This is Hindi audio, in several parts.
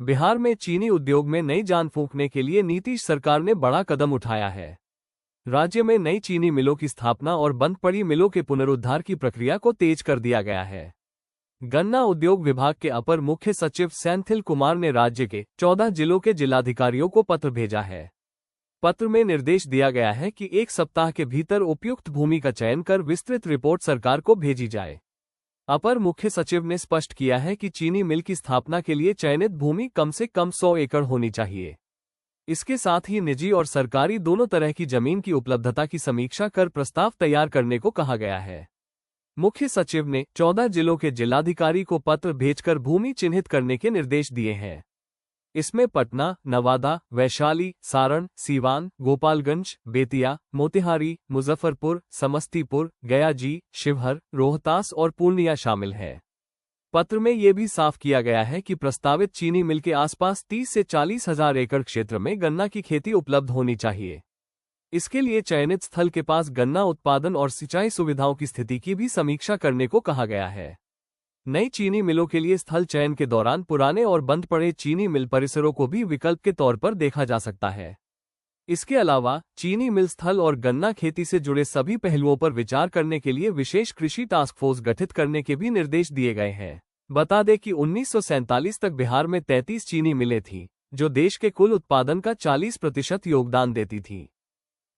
बिहार में चीनी उद्योग में नई जान फूंकने के लिए नीतीश सरकार ने बड़ा कदम उठाया है। राज्य में नई चीनी मिलों की स्थापना और बंद पड़ी मिलों के पुनरुद्धार की प्रक्रिया को तेज कर दिया गया है। गन्ना उद्योग विभाग के अपर मुख्य सचिव सेंथिल कुमार ने राज्य के 14 जिलों के जिलाधिकारियों को पत्र भेजा है। पत्र में निर्देश दिया गया है कि 1 सप्ताह के भीतर उपयुक्त भूमि का चयन कर विस्तृत रिपोर्ट सरकार को भेजी जाए। अपर मुख्य सचिव ने स्पष्ट किया है कि चीनी मिल की स्थापना के लिए चयनित भूमि कम से कम 100 एकड़ होनी चाहिए। इसके साथ ही निजी और सरकारी दोनों तरह की जमीन की उपलब्धता की समीक्षा कर प्रस्ताव तैयार करने को कहा गया है। मुख्य सचिव ने 14 जिलों के जिलाधिकारी को पत्र भेजकर भूमि चिन्हित करने के निर्देश दिए हैं। इसमें पटना, नवादा, वैशाली, सारण, सीवान, गोपालगंज, बेतिया, मोतिहारी, मुजफ्फरपुर, समस्तीपुर, गया, शिवहर, रोहतास और पूर्णिया शामिल है। पत्र में यह भी साफ किया गया है कि प्रस्तावित चीनी मिल के आसपास 30 से 40 हजार एकड़ क्षेत्र में गन्ना की खेती उपलब्ध होनी चाहिए। इसके लिए चयनित स्थल के पास गन्ना उत्पादन और सिंचाई सुविधाओं की स्थिति की भी समीक्षा करने को कहा गया है। नई चीनी मिलों के लिए स्थल चयन के दौरान पुराने और बंद पड़े चीनी मिल परिसरों को भी विकल्प के तौर पर देखा जा सकता है। इसके अलावा चीनी मिल स्थल और गन्ना खेती से जुड़े सभी पहलुओं पर विचार करने के लिए विशेष कृषि टास्क फोर्स गठित करने के भी निर्देश दिए गए हैं। बता दें कि 1947 तक बिहार में 33 चीनी मिलें थीं, जो देश के कुल उत्पादन का 40% योगदान देती थीं।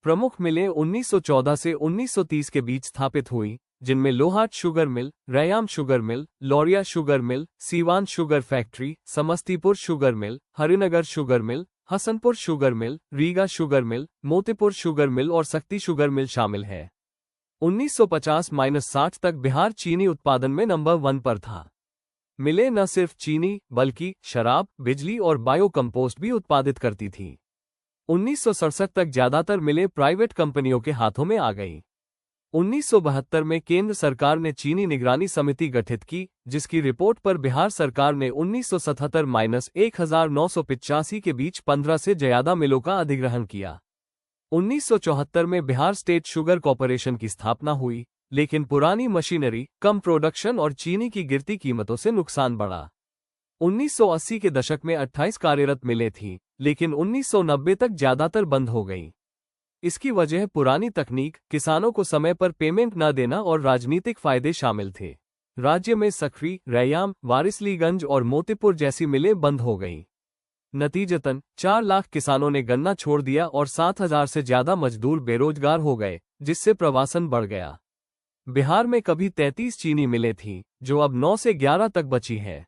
प्रमुख मिलें 1914 से 1930 के बीच स्थापित हुई, जिनमें Lohat sugar mill, Raiyam sugar mill, Lauriya sugar mill, Siwan sugar factory, Samastipur sugar mill, Harinagar sugar mill, Hasanpur sugar mill, Riga sugar mill, Motipur sugar mill और सक्ती शुगर मिल शामिल है। 1950-60 तक बिहार चीनी उत्पादन में नंबर 1 पर था। मिलें न सिर्फ चीनी बल्कि शराब, बिजली और बायो कंपोस्ट भी उत्पादित करती थीं। 1967 तक ज्यादातर मिलें प्राइवेट कंपनियों के हाथों में आ गईं। 1972 में केंद्र सरकार ने चीनी निगरानी समिति गठित की, जिसकी रिपोर्ट पर बिहार सरकार ने 1977-1985 के बीच 15 से ज्यादा मिलों का अधिग्रहण किया। 1974 में बिहार स्टेट शुगर कॉर्पोरेशन की स्थापना हुई, लेकिन पुरानी मशीनरी, कम प्रोडक्शन और चीनी की गिरती कीमतों से नुकसान बढ़ा। 1980 के दशक में 28 कार्यरत मिलें थीं, लेकिन 1990 तक ज्यादातर बंद हो गईं। इसकी वजह पुरानी तकनीक, किसानों को समय पर पेमेंट न देना और राजनीतिक फायदे शामिल थे। राज्य में सकरी, रैयाम, वारिसलीगंज और मोतीपुर जैसी मिलें बंद हो गईं। नतीजतन 4 लाख किसानों ने गन्ना छोड़ दिया और 7,000 से ज्यादा मजदूर बेरोजगार हो गए, जिससे प्रवासन बढ़ गया। बिहार में कभी 33 चीनी मिलें थीं, जो अब 9 से 11 तक बची हैं।